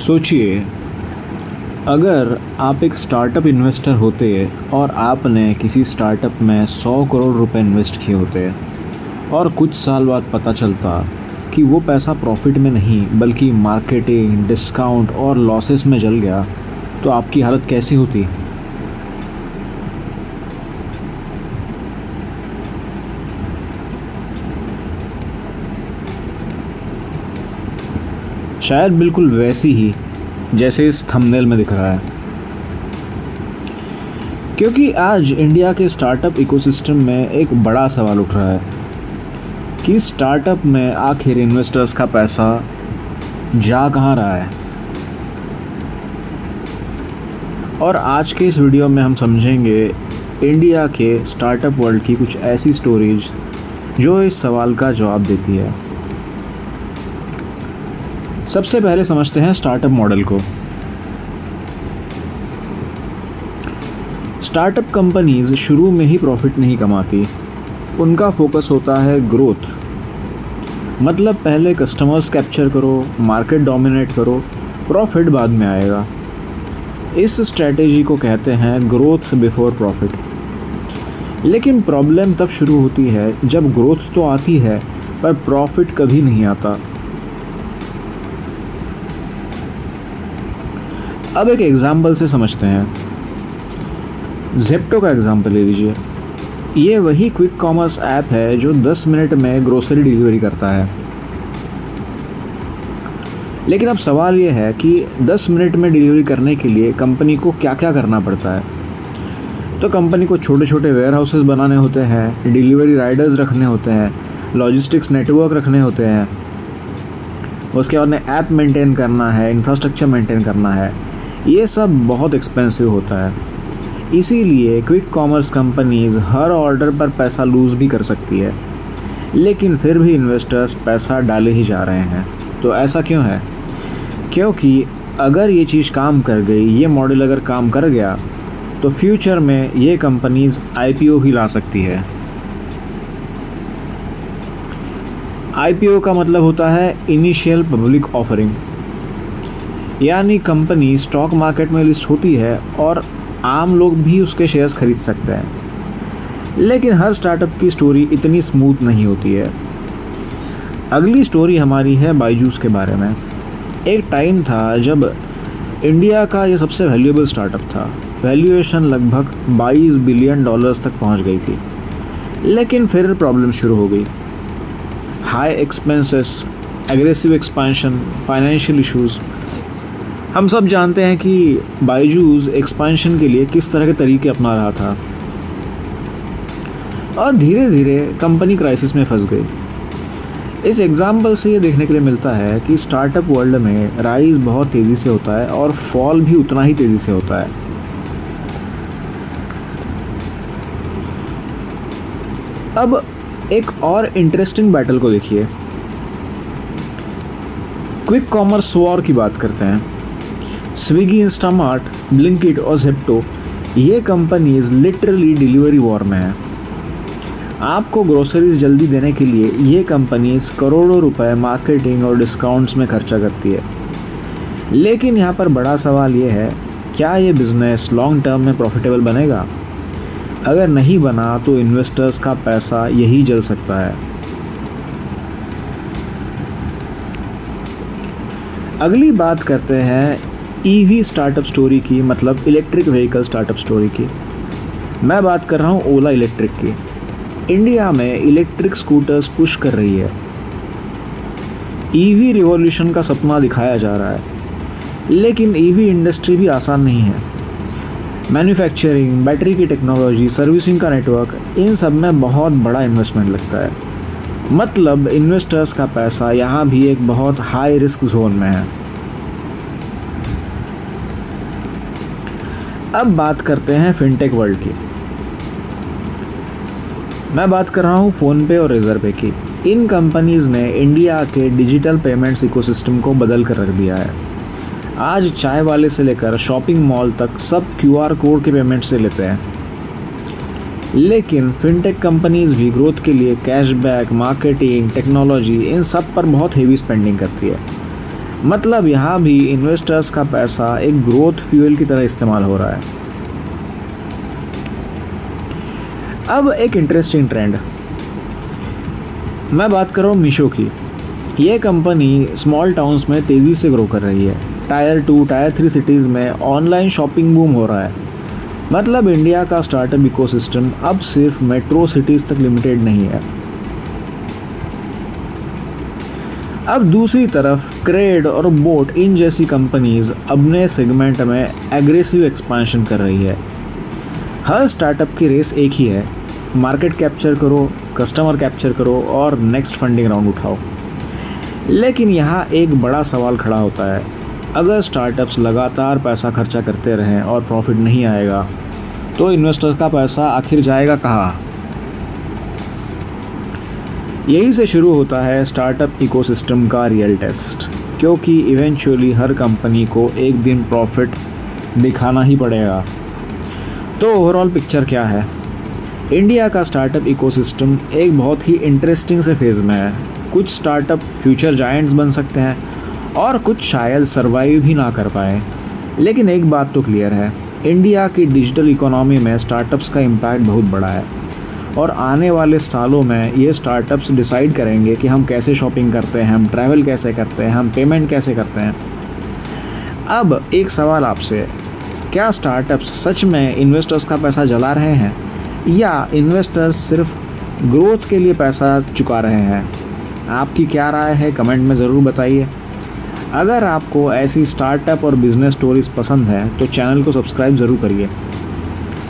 सोचिए, अगर आप एक स्टार्टअप इन्वेस्टर होते और आपने किसी स्टार्टअप में 100 करोड़ रुपए इन्वेस्ट किए होते और कुछ साल बाद पता चलता कि वो पैसा प्रॉफिट में नहीं बल्कि मार्केटिंग, डिस्काउंट और लॉसेस में जल गया, तो आपकी हालत कैसी होती? शायद बिल्कुल वैसी ही जैसे इस थंबनेल में दिख रहा है। क्योंकि आज इंडिया के स्टार्टअप इकोसिस्टम में एक बड़ा सवाल उठ रहा है कि स्टार्टअप में आखिर इन्वेस्टर्स का पैसा जा कहाँ रहा है। और आज के इस वीडियो में हम समझेंगे इंडिया के स्टार्टअप वर्ल्ड की कुछ ऐसी स्टोरीज जो इस सवाल का जवाब देती है। सबसे पहले समझते हैं स्टार्टअप मॉडल को। स्टार्टअप कंपनीज शुरू में ही प्रॉफिट नहीं कमाती, उनका फोकस होता है ग्रोथ। मतलब पहले कस्टमर्स कैप्चर करो, मार्केट डोमिनेट करो, प्रॉफिट बाद में आएगा। इस स्ट्रैटेजी को कहते हैं ग्रोथ बिफोर प्रॉफिट। लेकिन प्रॉब्लम तब शुरू होती है जब ग्रोथ तो आती है पर प्रॉफिट कभी नहीं आता। अब एक एग्जाम्पल से समझते हैं। ज़ेप्टो का एग्जाम्पल ले लीजिए। ये वही क्विक कॉमर्स ऐप है जो 10 मिनट में ग्रोसरी डिलीवरी करता है। लेकिन अब सवाल ये है कि 10 मिनट में डिलीवरी करने के लिए कंपनी को क्या क्या करना पड़ता है। तो कंपनी को छोटे छोटे वेयर हाउसेस बनाने होते हैं, डिलीवरी राइडर्स रखने होते हैं, लॉजिस्टिक्स नेटवर्क रखने होते हैं, उसके बाद में ऐप मेंटेन करना है, इंफ्रास्ट्रक्चर मेंटेन करना है। ये सब बहुत एक्सपेंसिव होता है। इसीलिए क्विक कॉमर्स कंपनीज़ हर ऑर्डर पर पैसा लूज़ भी कर सकती है, लेकिन फिर भी इन्वेस्टर्स पैसा डाले ही जा रहे हैं। तो ऐसा क्यों है? क्योंकि अगर ये चीज़ काम कर गई, ये मॉडल अगर काम कर गया, तो फ्यूचर में ये कंपनीज़ IPO भी ला सकती है। IPO का मतलब होता है इनिशियल पब्लिक ऑफरिंग, यानी कंपनी स्टॉक मार्केट में लिस्ट होती है और आम लोग भी उसके शेयर्स खरीद सकते हैं। लेकिन हर स्टार्टअप की स्टोरी इतनी स्मूथ नहीं होती है। अगली स्टोरी हमारी है बायजूस के बारे में। एक टाइम था जब इंडिया का ये सबसे वैल्यूएबल स्टार्टअप था। वैल्यूएशन लगभग $22 बिलियन तक पहुंच गई थी। लेकिन फिर प्रॉब्लम शुरू हो गई। High expenses, aggressive expansion, financial issues. हम सब जानते हैं कि बायजूस एक्सपेंशन के लिए किस तरह के तरीके अपना रहा था और धीरे धीरे कंपनी क्राइसिस में फंस गई। इस एग्जाम्पल से ये देखने के लिए मिलता है कि स्टार्टअप वर्ल्ड में राइज बहुत तेज़ी से होता है और फॉल भी उतना ही तेज़ी से होता है। अब एक और इंटरेस्टिंग बैटल को देखिए। क्विक कॉमर्स वॉर की बात करते हैं। स्विगी, इंस्टामार्ट, ब्लिंकिट और ज़ेप्टो, ये कंपनीज लिटरली डिलीवरी वॉर में हैं। आपको ग्रोसरीज जल्दी देने के लिए ये कंपनीज करोड़ों रुपए मार्केटिंग और डिस्काउंट्स में खर्चा करती है। लेकिन यहाँ पर बड़ा सवाल ये है, क्या ये बिज़नेस लॉन्ग टर्म में प्रॉफिटेबल बनेगा? अगर नहीं बना तो इन्वेस्टर्स का पैसा यही जल सकता है। अगली बात करते हैं EV स्टार्टअप स्टोरी की, मतलब इलेक्ट्रिक व्हीकल स्टार्टअप स्टोरी की। मैं बात कर रहा हूँ ओला इलेक्ट्रिक की। इंडिया में इलेक्ट्रिक स्कूटर्स पुश कर रही है। EV रिवॉल्यूशन का सपना दिखाया जा रहा है। लेकिन EV इंडस्ट्री भी आसान नहीं है। मैन्युफैक्चरिंग, बैटरी की टेक्नोलॉजी, सर्विसिंग का नेटवर्क, इन सब में बहुत बड़ा इन्वेस्टमेंट लगता है। मतलब इन्वेस्टर्स का पैसा यहाँ भी एक बहुत हाई रिस्क जोन में है। अब बात करते हैं फिनटेक वर्ल्ड की। मैं बात कर रहा हूँ फ़ोनपे और रेज़रपे की। इन कंपनीज़ ने इंडिया के डिजिटल पेमेंट्स इकोसिस्टम को बदल कर रख दिया है। आज चाय वाले से लेकर शॉपिंग मॉल तक सब QR कोड के पेमेंट से लेते हैं। लेकिन फिनटेक कंपनीज़ भी ग्रोथ के लिए कैशबैक, मार्केटिंग, टेक्नोलॉजी, इन सब पर बहुत हेवी स्पेंडिंग करती है। मतलब यहाँ भी इन्वेस्टर्स का पैसा एक ग्रोथ फ्यूल की तरह इस्तेमाल हो रहा है। अब एक इंटरेस्टिंग ट्रेंड, मैं बात कर रहा हूँ मीशो की। ये कंपनी स्मॉल टाउन्स में तेज़ी से ग्रो कर रही है। टायर 2, टायर 3 सिटीज़ में ऑनलाइन शॉपिंग बूम हो रहा है। मतलब इंडिया का स्टार्टअप इकोसिस्टम अब सिर्फ मेट्रो सिटीज़ तक लिमिटेड नहीं है। अब दूसरी तरफ क्रेड और बोट इन जैसी कंपनीज अपने सेगमेंट में एग्रेसिव एक्सपेंशन कर रही है। हर स्टार्टअप की रेस एक ही है, मार्केट कैप्चर करो, कस्टमर कैप्चर करो और नेक्स्ट फंडिंग राउंड उठाओ। लेकिन यहाँ एक बड़ा सवाल खड़ा होता है, अगर स्टार्टअप्स लगातार पैसा खर्चा करते रहें और प्रॉफिट नहीं आएगा तो इन्वेस्टर्स का पैसा आखिर जाएगा कहाँ? यही से शुरू होता है स्टार्टअप इकोसिस्टम का रियल टेस्ट, क्योंकि इवेंचुअली हर कंपनी को एक दिन प्रॉफिट दिखाना ही पड़ेगा। तो ओवरऑल पिक्चर क्या है? इंडिया का स्टार्टअप इकोसिस्टम एक बहुत ही इंटरेस्टिंग से फेज़ में है। कुछ स्टार्टअप फ्यूचर जायंट्स बन सकते हैं और कुछ शायद सर्वाइव ही ना कर पाए। लेकिन एक बात तो क्लियर है, इंडिया की डिजिटल इकोनॉमी में स्टार्टअप्स का इम्पैक्ट बहुत बड़ा है और आने वाले सालों में ये स्टार्टअप्स डिसाइड करेंगे कि हम कैसे शॉपिंग करते हैं, हम ट्रैवल कैसे करते हैं, हम पेमेंट कैसे करते हैं। अब एक सवाल आपसे, क्या स्टार्टअप्स सच में इन्वेस्टर्स का पैसा जला रहे हैं या इन्वेस्टर्स सिर्फ ग्रोथ के लिए पैसा चुका रहे हैं? आपकी क्या राय है, कमेंट में ज़रूर बताइए। अगर आपको ऐसी स्टार्टअप और बिज़नेस स्टोरीज़ पसंद है तो चैनल को सब्सक्राइब ज़रूर करिए।